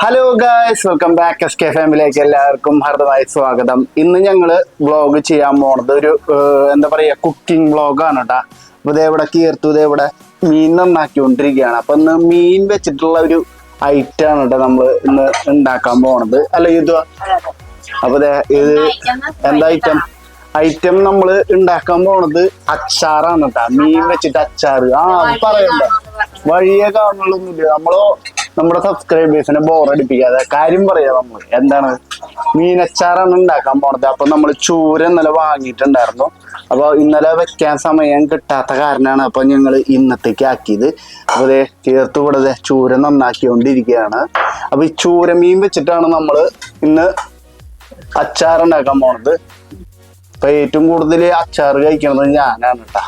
Hello guys, welcome back S K ഫാമിലിയിലേക്ക് എല്ലാവർക്കും ഹാർദമായ സ്വാഗതം. ഇന്ന് ഞങ്ങള് വ്ളോഗ് ചെയ്യാൻ പോണത് ഒരു എന്താ പറയാ കുക്കിംഗ് വ്ളോഗാണ് കേട്ടാ. അപ്പൊ ഇതേവിടെ കീർത്തു ഇതേവിടെ മീൻ നന്നാക്കിക്കൊണ്ടിരിക്കുകയാണ്. അപ്പൊ ഇന്ന് മീൻ വെച്ചിട്ടുള്ള ഒരു ഐറ്റം ആണ് കേട്ടോ നമ്മൾ ഇന്ന് ഉണ്ടാക്കാൻ പോണത്. അല്ല ഇത് അപ്പൊ ഇത് എന്താ ഐറ്റം നമ്മൾ ഉണ്ടാക്കാൻ പോണത് അച്ചാറാണ് കേട്ടാ. മീൻ വെച്ചിട്ട് അച്ചാറ്. പറയണ്ട വഴിയെ കാണുന്നൊന്നുമില്ല. നമ്മുടെ സബ്സ്ക്രൈബേഴ്സിനെ ബോറടിപ്പിക്കാതെ കാര്യം പറയാ. നമ്മൾ എന്താണ് മീനച്ചാറാണ് ഉണ്ടാക്കാൻ പോണത്. അപ്പൊ നമ്മൾ ചൂര ഇന്നലെ വാങ്ങിയിട്ടുണ്ടായിരുന്നു. അപ്പൊ ഇന്നലെ വെക്കാൻ സമയം കിട്ടാത്ത കാരണമാണ് അപ്പൊ ഞങ്ങൾ ഇന്നത്തേക്ക് ആക്കിയത്. അപ്പൊ തീർത്ത് ഇവിടെ ചൂര നന്നാക്കിക്കൊണ്ടിരിക്കുകയാണ്. അപ്പൊ ഈ ചൂര മീൻ വെച്ചിട്ടാണ് നമ്മൾ ഇന്ന് അച്ചാറുണ്ടാക്കാൻ പോണത്. അപ്പൊ ഏറ്റവും കൂടുതൽ അച്ചാറ് കഴിക്കണത് ഞാനാണ് കേട്ടാ,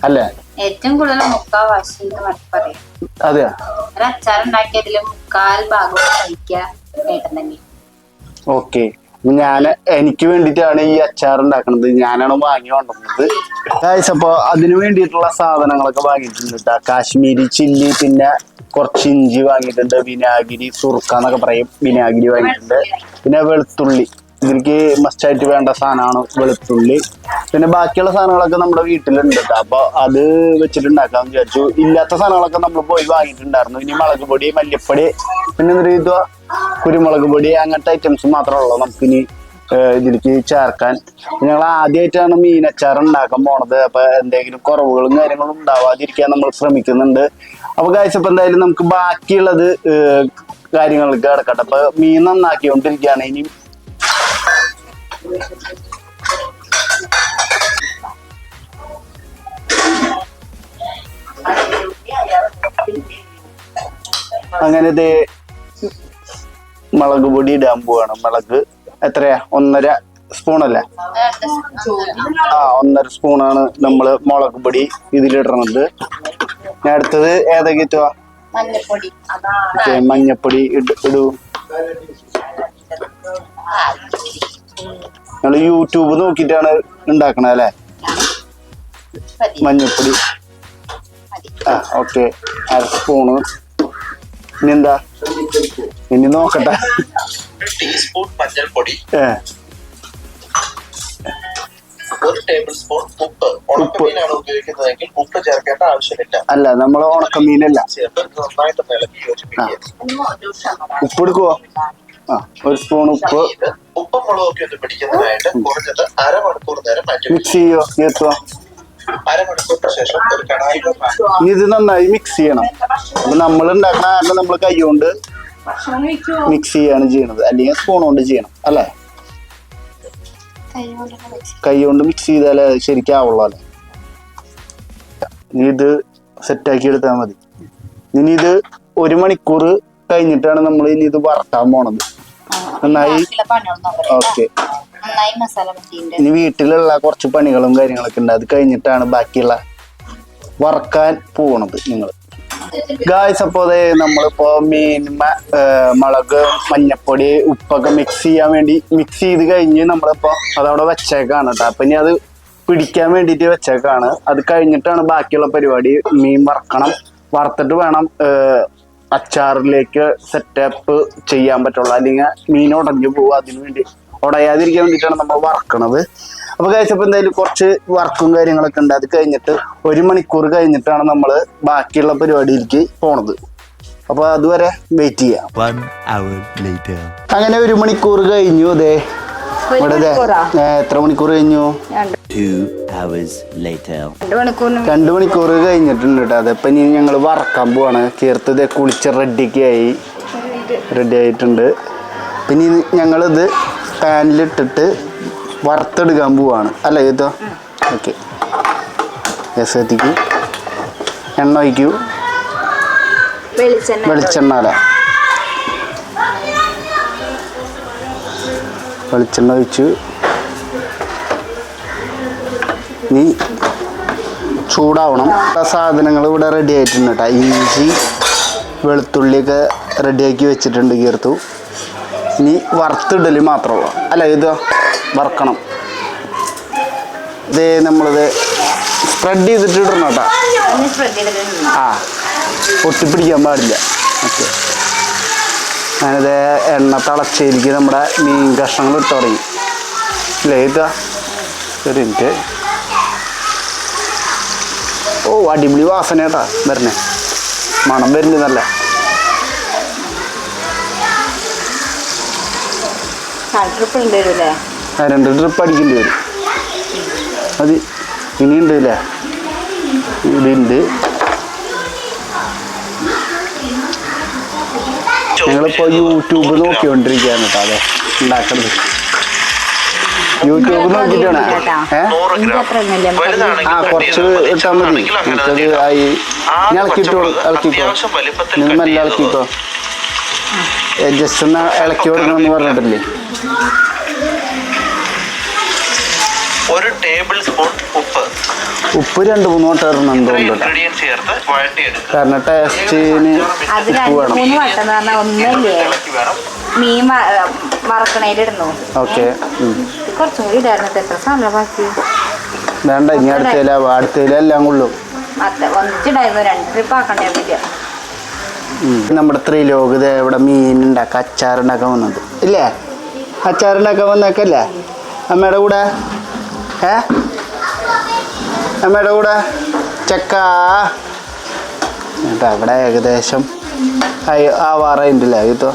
അല്ലേ? ഏറ്റവും കൂടുതൽ മുക്കാൽ വാശി പറയാം. അതെയാ, അച്ചാറുണ്ടാക്കിയതില് മുക്കാൽ ഭാഗവും കഴിക്കാൻ. ഓക്കെ. എനിക്ക് വേണ്ടിയിട്ടാണ് ഈ അച്ചാർ ഉണ്ടാക്കുന്നത്. ഞാനാണ് വാങ്ങി കൊണ്ടുവന്നത്. അപ്പൊ അതിന് വേണ്ടിയിട്ടുള്ള സാധനങ്ങളൊക്കെ വാങ്ങിയിട്ടുണ്ട് കേട്ടോ. കാശ്മീരി ചില്ലി, പിന്നെ കുറച്ച് ഇഞ്ചി വാങ്ങിയിട്ടുണ്ട്, വിനാഗിരി, സുർക്ക എന്നൊക്കെ പറയും, വിനാഗിരി വാങ്ങിയിട്ടുണ്ട്, പിന്നെ വെളുത്തുള്ളി. ഇതിലേക്ക് മസ്റ്റായിട്ട് വേണ്ട സാധനമാണ് വെളുത്തുള്ളി. പിന്നെ ബാക്കിയുള്ള സാധനങ്ങളൊക്കെ നമ്മുടെ വീട്ടിലുണ്ട് കേട്ടോ. അപ്പൊ അത് വെച്ചിട്ടുണ്ടാക്കാന്ന് വിചാരിച്ചു. ഇല്ലാത്ത സാധനങ്ങളൊക്കെ നമ്മൾ പോയി വാങ്ങിയിട്ടുണ്ടായിരുന്നു. ഇനി മുളക് പൊടി, മല്ലിപ്പൊടി, പിന്നെ എന്തൊരു കുരുമുളക് പൊടി, അങ്ങനത്തെ ഐറ്റംസ് മാത്രമേ ഉള്ളൂ നമുക്കിനി ഇതിലേക്ക് ചേർക്കാൻ. ഞങ്ങൾ ആദ്യമായിട്ടാണ് മീനച്ചാർ ഉണ്ടാക്കാൻ പോണത്. അപ്പൊ എന്തെങ്കിലും കുറവുകളും കാര്യങ്ങളും ഉണ്ടാവാതിരിക്കാൻ നമ്മൾ ശ്രമിക്കുന്നുണ്ട്. അപ്പൊ കഴിച്ചപ്പോ എന്തായാലും നമുക്ക് ബാക്കിയുള്ളത് കാര്യങ്ങൾക്ക് കിടക്കട്ടെ. അപ്പൊ മീൻ നന്നാക്കിക്കൊണ്ടിരിക്കുകയാണ്. ഇനി അങ്ങനെ മുളക് പൊടി ഇടാൻ പോവാണ്. മുളക് എത്രയാ? 1.5 സ്പൂണല്ലേ? 1.5 സ്പൂണാണ് നമ്മള് മുളക് പൊടി ഇതിലിടണത്. അടുത്തത് ഏതൊക്കെ മഞ്ഞപ്പൊടി ഇടൂ. നമ്മള് യൂട്യൂബ് നോക്കിട്ടാണ് ഉണ്ടാക്കണത് അല്ലേ? മഞ്ഞപ്പൊടി ഓക്കെ, 1/2 സ്പൂണ്. ഇനി എന്താ? ഇനി നോക്കട്ടെ. ടീസ്പൂൺ മഞ്ഞൾപ്പൊടി, 1 ടേബിൾ സ്പൂൺ ഉപ്പ്. ഉണക്കമീനാണ് ഉപയോഗിക്കുന്നതെങ്കിൽ ഉപ്പ് ചേർക്കേണ്ട ആവശ്യമില്ല. അല്ല, നമ്മൾ ഉണക്കമീനല്ല. നന്നായിട്ട് ഇളക്കി യോജിപ്പിക്കുക. ഉപ്പ് എടുക്കുവോ? 1 സ്പൂൺ ഉപ്പ്. ഉപ്പും മുളകൊക്കെ ഒന്ന് പിടിക്കുന്നതായിട്ട് കുറഞ്ഞത് അരമണിക്കൂർ നേരം മിക്സ് ചെയ്യോ? എത്തുവോ? അരമണിക്കൂറിന് ശേഷം ഒരു കടായി ഇത് നന്നായി മിക്സ് ചെയ്യണം. അപ്പൊ നമ്മൾ ഉണ്ടാക്കുന്ന കാരണം നമ്മൾ കൈ കൊണ്ട് മിക്സ് ചെയ്യാണ് ചെയ്യണത്, അല്ലെങ്കിൽ സ്പൂൺ കൊണ്ട് ചെയ്യണം, അല്ലേ? കൈ കൊണ്ട് മിക്സ് ചെയ്താലേ ശരിക്കാവുള്ളൂ, അല്ലേ? ഇത് സെറ്റാക്കി എടുത്താൽ മതി. ഇനി ഇത് 1 മണിക്കൂർ കഴിഞ്ഞിട്ടാണ് നമ്മൾ ഇനി ഇത് വറക്കാൻ പോണത്. നന്നായി ഓക്കെ. ഇനി വീട്ടിലുള്ള കുറച്ച് പണികളും കാര്യങ്ങളൊക്കെ ഉണ്ട്. അത് കഴിഞ്ഞിട്ടാണ് ബാക്കിയുള്ള വറക്കാൻ പോണത് നിങ്ങൾ. ഗായ്സ്, അപ്പോ നമ്മളിപ്പോ മീൻ, മുളക്, മഞ്ഞപ്പൊടി, ഉപ്പൊക്കെ മിക്സ് ചെയ്യാൻ വേണ്ടി മിക്സ് ചെയ്ത് കഴിഞ്ഞ് നമ്മളിപ്പോ അതവിടെ വെച്ചേക്കാണ് കേട്ടോ. അപ്പൊ ഇനി അത് പിടിക്കാൻ വേണ്ടിയിട്ട് വെച്ചേക്കാണ്. അത് കഴിഞ്ഞിട്ടാണ് ബാക്കിയുള്ള പരിപാടി. മീൻ വറക്കണം. വറുത്തിട്ട് വേണം അച്ചാറിലേക്ക് സെറ്റപ്പ് ചെയ്യാൻ പറ്റുള്ളൂ, അല്ലെങ്കിൽ മീൻ ഉടഞ്ഞു പോകും. അതിനു വേണ്ടി ഉടയാതിരിക്കാൻ വേണ്ടിയിട്ടാണ് നമ്മൾ വറക്കണത്. അപ്പൊ കഴിച്ചപ്പോ എന്തായാലും കുറച്ച് വർക്കും കാര്യങ്ങളൊക്കെ ഉണ്ട്. അത് കഴിഞ്ഞിട്ട് 1 മണിക്കൂർ കഴിഞ്ഞിട്ടാണ് നമ്മൾ ബാക്കിയുള്ള പരിപാടിയിലേക്ക് പോണത്. അപ്പൊ അതുവരെ വെയിറ്റ് ചെയ്യാം. അങ്ങനെ 1 മണിക്കൂർ കഴിഞ്ഞു. അതെ, ഇവിടെ എത്ര മണിക്കൂർ കഴിഞ്ഞു? 2 മണിക്കൂർ കഴിഞ്ഞിട്ടുണ്ട് കേട്ടോ. അതപ്പൊ ഇനി ഞങ്ങൾ വറക്കാൻ പോവാണ്. ചേർത്ത് കുളിച്ച് റെഡി ആയിട്ടുണ്ട്. പിന്നെ ഞങ്ങളിത് പാനിലിട്ടിട്ട് വറുത്തെടുക്കാൻ പോവാണ്, അല്ലേ ഇതോ? ഓക്കെ. ഗ്യാസ് കത്തിക്കൂ, എണ്ണ ഒഴിക്കൂ. വെളിച്ചെണ്ണ അല്ല, വെളിച്ചെണ്ണ ഒഴിച്ചു. ഇനി ചൂടാവണം. സാധനങ്ങൾ ഇവിടെ റെഡി ആയിട്ടുണ്ട് കേട്ടോ. ഇഞ്ചി, വെളുത്തുള്ളിയൊക്കെ റെഡിയാക്കി വെച്ചിട്ടുണ്ട് കീർത്തു. ഇനി വറുത്തിടല് മാത്രമുള്ള, അല്ല ഇത് വറക്കണം. ഇത് നമ്മളിത് സ്പ്രെഡ് ചെയ്തിട്ട് ഇടണം കേട്ടോ. ഒട്ടിപ്പിടിക്കാൻ പാടില്ല. ഓക്കെ, ഞാനിത് എണ്ണ തിളച്ചേരിക്ക് നമ്മുടെ മീൻ കഷ്ണങ്ങൾ ഇട്ട് തുടങ്ങി. ഇല്ലേ ഇതാ ഒരു മിനിറ്റ്. ഓ അടിപൊളി വാസന കേട്ടാ വരണേ, മണം വരുന്നത് നല്ല. രണ്ട് ട്രിപ്പ് അടിക്കേണ്ടി വരും. അത് ഇനിയുണ്ട് അല്ലേ, ഇതുണ്ട്. ഞങ്ങളിപ്പോൾ യൂട്യൂബ് നോക്കിക്കൊണ്ടിരിക്കുകയാണ് കേട്ടോ. അതെ ഉണ്ടാക്കുന്നത് യൂട്യൂബ് നോക്കിയിട്ടാണ്. കുറച്ച് ഇട്ടാൽ മതി. നമുക്കത് ആയി ഇളക്കിക്കോ, നിങ്ങൾ മെല്ലെ ഇളക്കിക്കോ. ജസ്റ്റ് ഒന്ന് ഇളക്കി കൊടുക്കണമെന്ന് പറഞ്ഞിട്ടില്ലേ. 1 ടേബിൾ സ്പൂൺ ഉപ്പ്. ഉപ്പ് 2-3 വട്ടം ഇടണം എന്തുകൊണ്ട്, കാരണം ടേസ്റ്റിന് ഉപ്പ് വേണം. മീൻ മറക്കണേലിടുന്നു. ഓക്കെ കുറച്ചും കൂടി ഇടായിരുന്നു. എത്ര സമയം ബാക്കി വേണ്ട, ഇനി അടുത്തതിലെല്ലാം കൊള്ളും. ഒന്നിച്ചിടായിരുന്നു, 2 ട്രിപ്പ് ആക്കണ്ടേന്നില്ല. നമ്മുടെ ത്രിലോക് ഇത് ഇവിടെ മീൻ ഉണ്ടാക്കാം, അച്ചാറുണ്ടാക്കാൻ വന്നത് ഇല്ലേ? അച്ചാറുണ്ടാക്കാൻ വന്നേക്കല്ലേ അമ്മയുടെ കൂടെ? അമ്മയുടെ കൂടെ ചക്ക കേട്ടോ. ഇവിടെ ഏകദേശം ആവാറുണ്ടല്ലേ ഇതോ.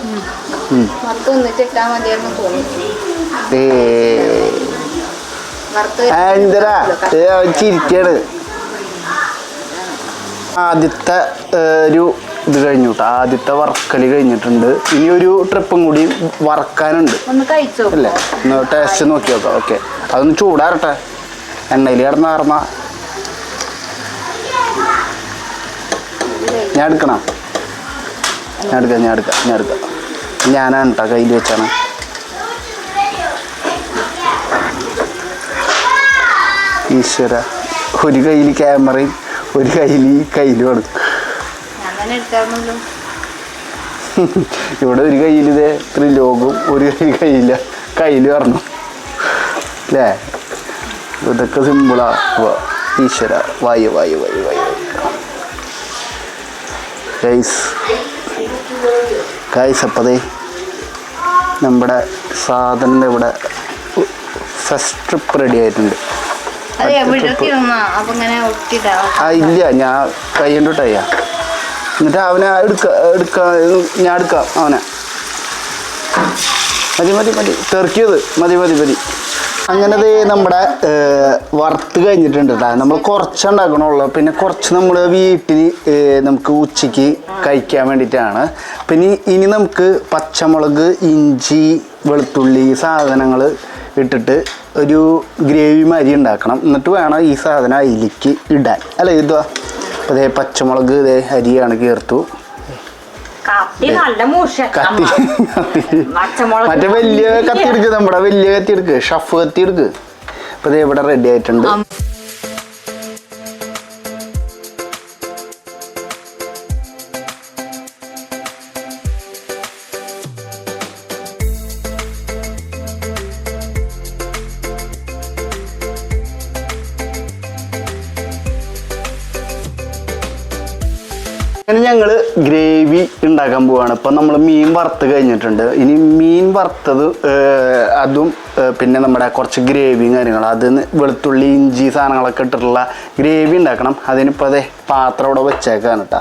എന്തരാ ചിരിക്കാണ്. ആദ്യത്തെ ഒരു ഇത് കഴിഞ്ഞു കേട്ടോ. ആദ്യത്തെ വറക്കല് കഴിഞ്ഞിട്ടുണ്ട്. ഇനി ഒരു ട്രിപ്പും കൂടി വറക്കാനുണ്ട് അല്ലേ? ഒന്ന് ടേസ്റ്റ് നോക്കി നോക്കാം. ഓക്കെ, അതൊന്ന് ചൂടാറട്ടെ, എണ്ണയിൽ കിടന്നാർന്ന. ഞാൻ എടുക്കണം, ഞാൻ എടുക്കാം. ഞാനാണ് കേട്ടോ കയ്യിൽ വെച്ചാണ്. ഈശ്വര, ഒരു കയ്യിൽ ക്യാമറയും ഒരു കയ്യിലുമാണ്. ഇവിടെ ഒരു കയ്യിൽ ഇതേ ത്രിലോകും, ഒരു കയ്യിൽ പറഞ്ഞു അല്ലേ? ഇതൊക്കെ സിമ്പിളാ. ഈശ്വര, വായു ഗൈസ്. അപ്പതേ നമ്മുടെ സാധനം ഇവിടെ ഫസ്റ്റ് ട്രിപ്പ് റെഡി ആയിട്ടുണ്ട്. ഇല്ല, ഞാൻ കൈ കൊണ്ടിട്ടയ്യ. എന്നിട്ട് അവനെ ഞാൻ എടുക്കാം അവനെ. മതി തെറുക്കിയത് മതി. അങ്ങനെ നമ്മുടെ വറുത്ത് കഴിഞ്ഞിട്ടുണ്ട് കേട്ടോ. നമ്മൾ കുറച്ചുണ്ടാക്കണുള്ളൂ. പിന്നെ കുറച്ച് നമ്മൾ വീട്ടിൽ നമുക്ക് ഉച്ചയ്ക്ക് കഴിക്കാൻ വേണ്ടിയിട്ടാണ്. പിന്നെ ഇനി നമുക്ക് പച്ചമുളക്, ഇഞ്ചി, വെളുത്തുള്ളി സാധനങ്ങൾ ഇട്ടിട്ട് ഒരു ഗ്രേവി മാതിരി ഉണ്ടാക്കണം. എന്നിട്ട് വേണം ഈ സാധനം അതിലേക്ക് ഇടാൻ അല്ലേ? ഇതാ അതേ പച്ചമുളക് ഇതേ അരിയാണ് ചേർത്തു. മറ്റേ വലിയ കത്തി എടുക്ക്, നമ്മുടെ വലിയ കത്തി എടുക്ക്, ഷഫ് കത്തി എടുക്ക്. അപ്പൊ ഇത് ഇവിടെ റെഡി ആയിട്ടുണ്ട്. അങ്ങനെ ഞങ്ങൾ ഗ്രേവി ഉണ്ടാക്കാൻ പോവാണ്. ഇപ്പം നമ്മൾ മീൻ വറുത്ത് കഴിഞ്ഞിട്ടുണ്ട്. ഇനി മീൻ വറുത്തത് അതും പിന്നെ നമ്മുടെ കുറച്ച് ഗ്രേവിയും കാര്യങ്ങളും, അതിന് വെളുത്തുള്ളി, ഇഞ്ചി സാധനങ്ങളൊക്കെ ഇട്ടിട്ടുള്ള ഗ്രേവി ഉണ്ടാക്കണം. അതിനിപ്പോൾ അതെ പാത്രം ഇവിടെ വെച്ചേക്കാണ് കേട്ടോ.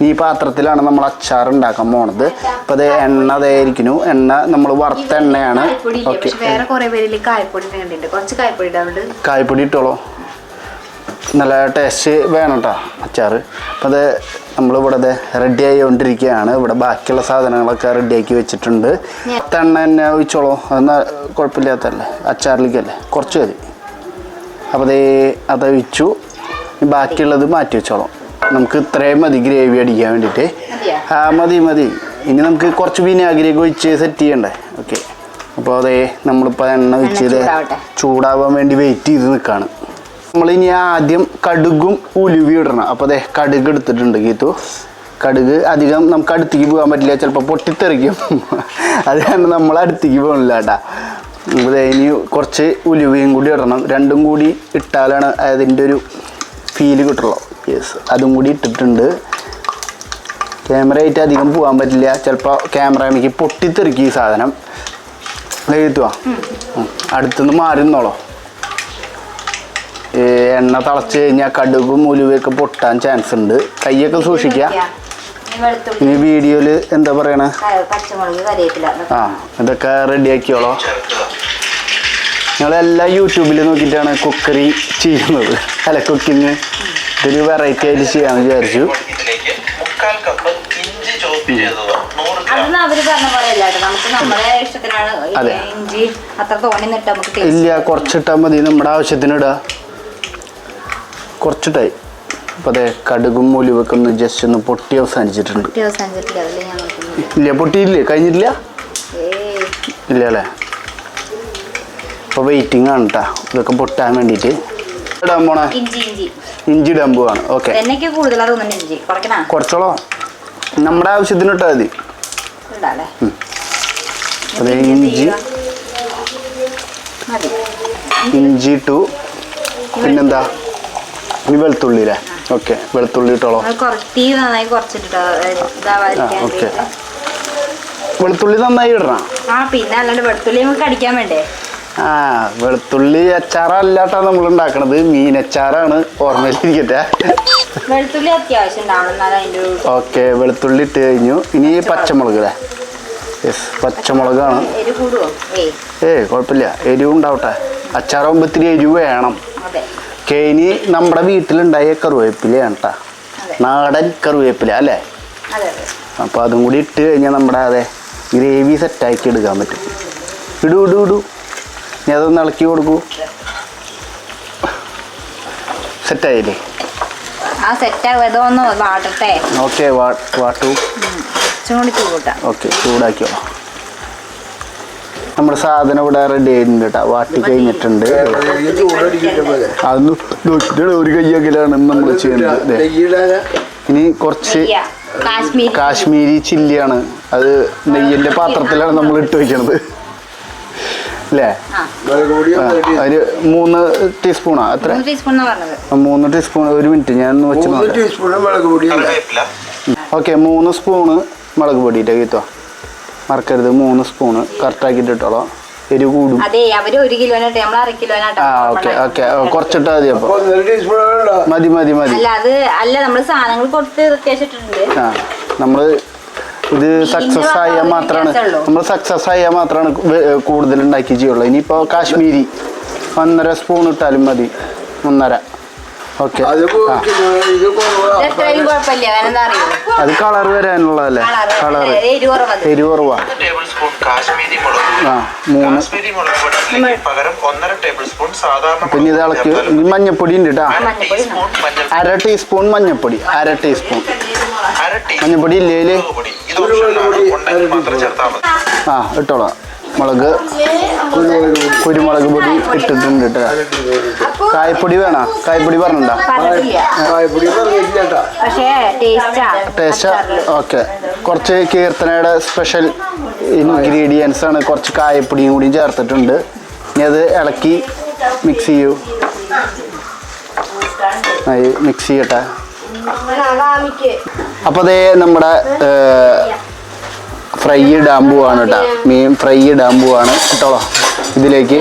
ഈ പാത്രത്തിലാണ് നമ്മൾ അച്ചാർ ഉണ്ടാക്കാൻ പോണത്. അപ്പോൾ അത് എണ്ണ അതായിരിക്കുന്നു. എണ്ണ നമ്മൾ വറുത്ത എണ്ണയാണ്. ഓക്കെ, കായ്പ്പൊടി ഇട്ടോളൂ, നല്ല ടേസ്റ്റ് വേണം കേട്ടോ അച്ചാർ. അപ്പം അത് നമ്മളിവിടെ റെഡി ആയിക്കൊണ്ടിരിക്കുകയാണ്. ഇവിടെ ബാക്കിയുള്ള സാധനങ്ങളൊക്കെ റെഡിയാക്കി വെച്ചിട്ടുണ്ട്. എണ്ണ തന്നെ ഒഴിച്ചോളൂ, അതൊന്നും കുഴപ്പമില്ലാത്തല്ലേ, അച്ചാറിലേക്കല്ലേ, കുറച്ച് മതി. അപ്പോൾ അത് ഒഴിച്ചു. ബാക്കിയുള്ളത് മാറ്റി വെച്ചോളൂ. നമുക്ക് ഇത്രയും മതി ഗ്രേവി അടിക്കാൻ വേണ്ടിയിട്ട്. മതി. ഇനി നമുക്ക് കുറച്ച് വിനാഗിരിയൊക്കെ ഒഴിച്ച് സെറ്റ് ചെയ്യണ്ടേ? ഓക്കെ, അപ്പോൾ നമ്മളിപ്പോൾ എണ്ണ ഒഴിച്ച് ചൂടാവാൻ വേണ്ടി വെയിറ്റ് ചെയ്ത് നിൽക്കുകയാണ്. നമ്മളിനി ആദ്യം കടുകും ഉലുവി ഇടണം. അപ്പോൾ കടുക് എടുത്തിട്ടുണ്ട് ഗീതു. കടുക് അധികം നമുക്ക് അടുത്തേക്ക് പോകാൻ പറ്റില്ല, ചിലപ്പോൾ പൊട്ടിത്തെറിക്കും. അത് കാരണം നമ്മൾ അടുത്തേക്ക് പോകണില്ല കേട്ടാ. അപ്പോൾ ഇനി കുറച്ച് ഉലുവയും കൂടി ഇടണം. രണ്ടും കൂടി ഇട്ടാലാണ് അതിൻ്റെ ഒരു ഫീല് കിട്ടുള്ളൂ. യെസ്, അതും കൂടി ഇട്ടിട്ടുണ്ട്. ക്യാമറ ആയിട്ട് അധികം പോകാൻ പറ്റില്ല, ചിലപ്പോൾ ക്യാമറയ്ക്ക് പൊട്ടിത്തെറിക്കും ഈ സാധനം. എഴുതുവാ അടുത്തുനിന്ന് മാറി നിന്നോളോ. എണ്ണ തിളച്ച് കഴിഞ്ഞാൽ കടുകും ഉലുവയൊക്കെ പൊട്ടാൻ ചാൻസ് ഉണ്ട്. കൈയൊക്കെ സൂക്ഷിക്കുക. ഇനി വീഡിയോയില് എന്താ പറയണ, ഇതൊക്കെ റെഡിയാക്കിയോളോ. ഞങ്ങളെല്ലാം യൂട്യൂബിൽ നോക്കിയിട്ടാണ് കുക്കറി ചെയ്യുന്നത്, അല്ല കുക്കിങ്. ഇതൊരു വെറൈറ്റി ആയിട്ട് ചെയ്യാന്ന് വിചാരിച്ചു. ഇല്ല, കുറച്ചിട്ടാൽ മതി, നമ്മുടെ ആവശ്യത്തിന് ഇടുക. കുറച്ചിട്ടായി. അപ്പോൾ അതെ കടുകും ഉലുവൊക്കെ ഒന്ന് ജസ്റ്റ് ഒന്ന് പൊട്ടി അവസാനിച്ചിട്ടുണ്ട്. ഇല്ല പൊട്ടിയില്ലേ, കഴിഞ്ഞിട്ടില്ല, ഇല്ല അല്ലേ. അപ്പോൾ വെയിറ്റിംഗ് ആണ് കേട്ടോ ഇതൊക്കെ പൊട്ടാൻ വേണ്ടിയിട്ട്. ഇടാൻ പോണേ ഇഞ്ചി ഇടാൻ പോവാണ്. ഓക്കെ, കുറച്ചോളോ, നമ്മുടെ ആവശ്യത്തിന് ഇട്ടാൽ മതി. അതെ ഇഞ്ചി ഇട്ടു. പിന്നെന്താ, ഇനി വെളുത്തുള്ളി അല്ലേ. ഓക്കെ, വെളുത്തുള്ളി ഇട്ടോളോ. ഓക്കെ, വെളുത്തുള്ളി നന്നായി ഇടണം. പിന്നെ അല്ലാണ്ട് വെളുത്തുള്ളി നമുക്ക് അടിക്കാൻ വേണ്ടേ. വെളുത്തുള്ളി അച്ചാറല്ലാട്ടാ നമ്മൾ ഉണ്ടാക്കണത്, മീനച്ചാറാണ്, ഓർമ്മയിലിരിക്കട്ടെ. വെളുത്തുള്ളി അത്യാവശ്യം. ഓക്കെ, വെളുത്തുള്ളി ഇട്ട് കഴിഞ്ഞു. ഇനി പച്ചമുളക് അല്ലേ. യെസ്, പച്ചമുളകാണ്. കുഴപ്പമില്ല, എരിവ് ഉണ്ടാവട്ടെ. അച്ചാറാകുമ്പോൾ ഇത്തിരി എരിവ് വേണം. ഇനി നമ്മുടെ വീട്ടിലുണ്ടായ കറിവേപ്പിലയാണ് കേട്ടോ, നാടൻ കറിവേപ്പില അല്ലേ. അപ്പോൾ അതും കൂടി ഇട്ട് കഴിഞ്ഞാൽ നമ്മുടെ അതെ ഗ്രേവി സെറ്റാക്കി എടുക്കാൻ പറ്റും. ഇടൂ. ഇനി അതൊന്ന് ഇളക്കി കൊടുക്കൂ. സെറ്റായില്ലേ? ഓക്കെ, വാട്ടു. ഓക്കെ, ചൂടാക്കിയോ. നമ്മുടെ സാധനം ഇവിടെ റെഡി ആയിട്ടുണ്ട് കേട്ടോ, വാട്ടി കഴിഞ്ഞിട്ടുണ്ട്. അതൊന്ന് നോക്കിയിട്ടാണ് ഒരു കയ്യകലാണ് നമ്മൾ ചെയ്യുന്നത്. ഇനി കുറച്ച് കാശ്മീരി ചില്ലിയാണ്, അത് നെയ്യിൻ്റെ പാത്രത്തിലാണ് നമ്മൾ ഇട്ട് വയ്ക്കണത് അല്ലേ. ഒരു 3 ടീസ്പൂണാ, എത്ര? 3 ടീസ്പൂൺ. ഒരു മിനിറ്റ് ഞാൻ വെച്ച് നോക്കാം. ഓക്കെ, 3 സ്പൂണ് മുളക് പൊടിയിട്ട് കിട്ടോ, മറക്കരുത്. 3 സ്പൂണ് കറക്റ്റാക്കിയിട്ട് ഇട്ടോളോ. എരിവ് കൂടും. ഓക്കെ ഓക്കെ, കുറച്ചിട്ടാ മതി. അപ്പൊ മതി. നമ്മള് ഇത് സക്സസ് ആയാൽ മാത്രമാണ് കൂടുതൽ ഉണ്ടാക്കി ചെയ്യുള്ളൂ. ഇനിയിപ്പോ കാശ്മീരി 1.5 സ്പൂൺ ഇട്ടാലും മതി. 1.5. ഓക്കെ, അത് കളർ വരാനുള്ളതല്ലേ. കളർ എരിവ് കുറവാ. 3. പിന്നെ ഇത് ഇളക്കി. ഇനി മഞ്ഞപ്പൊടി ഉണ്ട് കേട്ടോ, 1/2 ടീസ്പൂൺ മഞ്ഞപ്പൊടി. 1/2 ടീസ്പൂൺ മഞ്ഞപ്പൊടി ഇല്ലേ? ഇട്ടോളാം. കുരുമുളക് പൊടി ഇട്ടിട്ടുണ്ട് കേട്ടോ. കായപ്പൊടി വേണോ? കായപ്പൊടി പറഞ്ഞിട്ടുണ്ടോ? ടേസ്റ്റ്. ഓക്കെ, കുറച്ച് കീർത്തനയുടെ സ്പെഷ്യൽ ഇൻഗ്രീഡിയൻസ് ആണ്. കുറച്ച് കായപ്പൊടിയും കൂടി ചേർത്തിട്ടുണ്ട്. ഇനി അത് ഇളക്കി മിക്സ് ചെയ്യൂ. മിക്സ് ചെയ്യട്ടെ. അപ്പോൾ അതേ നമ്മുടെ ഫ്രൈ ഇടാൻ പോവാണ് കേട്ടോ, മീൻ ഫ്രൈ ഇടാൻ പോവാണ് കേട്ടോളോ ഇതിലേക്ക്.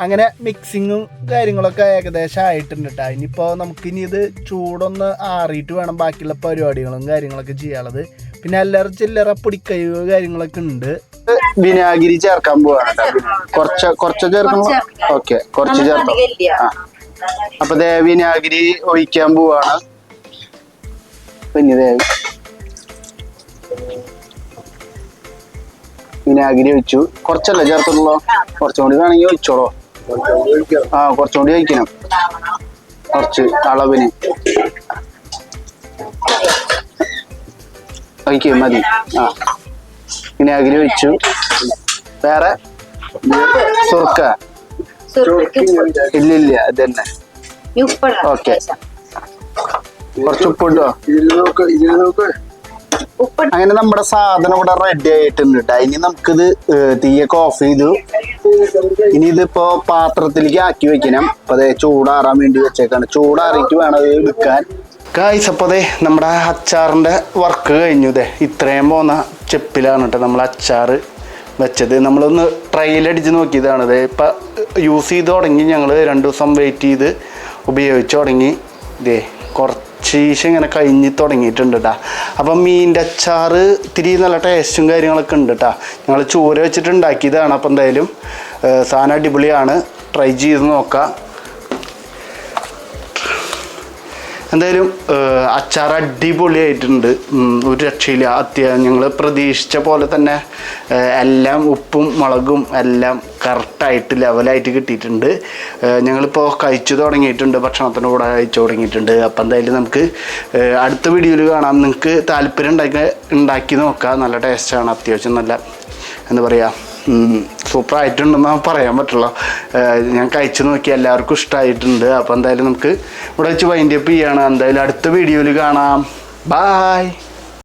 അങ്ങനെ മിക്സിങ്ങും കാര്യങ്ങളൊക്കെ ഏകദേശം ആയിട്ടുണ്ട് കേട്ടോ. ഇനിയിപ്പോൾ നമുക്കിനി ഇത് ചൂടൊന്ന് ആറിയിട്ട് വേണം ബാക്കിയുള്ള പരിപാടികളും കാര്യങ്ങളൊക്കെ ചെയ്യാനുള്ളത്. പിന്നെ അല്ലറ ചില്ലറ പൊടിക്കൈവ് കാര്യങ്ങളൊക്കെ ഉണ്ട്. വിനാഗിരി ചേർക്കാൻ പോവാണ് കേട്ടോ. കുറച്ച് ചേർക്കണം. ഓക്കെ, കുറച്ച് ചേർക്കാം. അപ്പൊ ദേ വിനാഗിരി ഒഴിക്കാൻ പോവാണ്. പിന്നെ വിനാഗിരി ഒഴിച്ചു. കുറച്ചല്ലേ ചേർത്തുള്ളൂ, കുറച്ചും കൂടി വേണമെങ്കിൽ ഒഴിച്ചോളൂ. കുറച്ചും കൂടി ഒഴിക്കണം, കുറച്ച് അളവിന് ഒഴിക്കുക മതി. വിനാഗിരി ഒഴിച്ചു. വേറെ സുർക്ക ഇല്ല ഇതന്നെ. ഓക്കെ, കുറച്ച് ഉപ്പിട്ടോ. അങ്ങനെ നമ്മുടെ സാധനം ഇവിടെ റെഡി ആയിട്ടുണ്ട് കേട്ടോ. ഇനി നമുക്കിത് തീയൊക്കെ ഓഫ് ചെയ്തു. ഇനി ഇതിപ്പോ പാത്രത്തിലേക്ക് ആക്കി വെക്കണം. അപ്പൊ അതേ ചൂടാറാൻ വേണ്ടി വെച്ചേക്കാണ്. ചൂടാറിയിട്ട് വേണം അത് എടുക്കാൻ. ഗായ്സ് അപ്പോൾ അതെ നമ്മുടെ അച്ചാറിൻ്റെ വർക്ക് കഴിഞ്ഞു. ഇതേ ഇത്രയും പോകുന്ന ചെപ്പിലാണ് കേട്ടോ നമ്മൾ അച്ചാർ വെച്ചത്. നമ്മളൊന്ന് ട്രയലടിച്ച് നോക്കിയതാണ്. ഇത് ഇപ്പം യൂസ് ചെയ്ത് തുടങ്ങി. ഞങ്ങൾ 2 ദിവസം വെയിറ്റ് ചെയ്ത് ഉപയോഗിച്ച് തുടങ്ങി. ഇതേ കുറച്ച് ഇങ്ങനെ കഴിഞ്ഞ് തുടങ്ങിയിട്ടുണ്ട് കേട്ടോ. അപ്പം മീനിൻ്റെ അച്ചാർ ഇത്തിരി നല്ല ടേസ്റ്റും കാര്യങ്ങളൊക്കെ ഉണ്ട് കേട്ടോ. ഞങ്ങൾ ചൂര വെച്ചിട്ട് ഉണ്ടാക്കിയതാണ്. അപ്പം എന്തായാലും സാധനം അടിപൊളിയാണ്. ട്രൈ ചെയ്ത് നോക്കാം. എന്തായാലും അച്ചാർ അടിപൊളിയായിട്ടുണ്ട്. ഒരു രക്ഷയില്ല. ഞങ്ങൾ പ്രതീക്ഷിച്ച പോലെ തന്നെ എല്ലാം ഉപ്പും മുളകും എല്ലാം കറക്റ്റായിട്ട് ലെവലായിട്ട് കിട്ടിയിട്ടുണ്ട്. ഞങ്ങളിപ്പോൾ കഴിച്ചു തുടങ്ങിയിട്ടുണ്ട്. ഭക്ഷണത്തിൻ്റെ കൂടെ കഴിച്ചു തുടങ്ങിയിട്ടുണ്ട്. അപ്പം എന്തായാലും നമുക്ക് അടുത്ത വീഡിയോയിൽ കാണാം. നിങ്ങൾക്ക് താല്പര്യം ഉണ്ടാക്കി നോക്കാം. നല്ല ടേസ്റ്റാണ്. അത്യാവശ്യം നല്ല എന്താ പറയുക സൂപ്പറായിട്ടുണ്ടെന്ന് പറയാൻ പറ്റുള്ളൂ. ഞാൻ കഴിച്ചു നോക്കി. എല്ലാവർക്കും ഇഷ്ടമായിട്ടുണ്ട്. അപ്പോൾ എന്തായാലും നമുക്ക് ഇവിടെ വെച്ച് വൈൻഡ് അപ്പ് ചെയ്യാണ്. എന്തായാലും അടുത്ത വീഡിയോയിൽ കാണാം. ബായ്.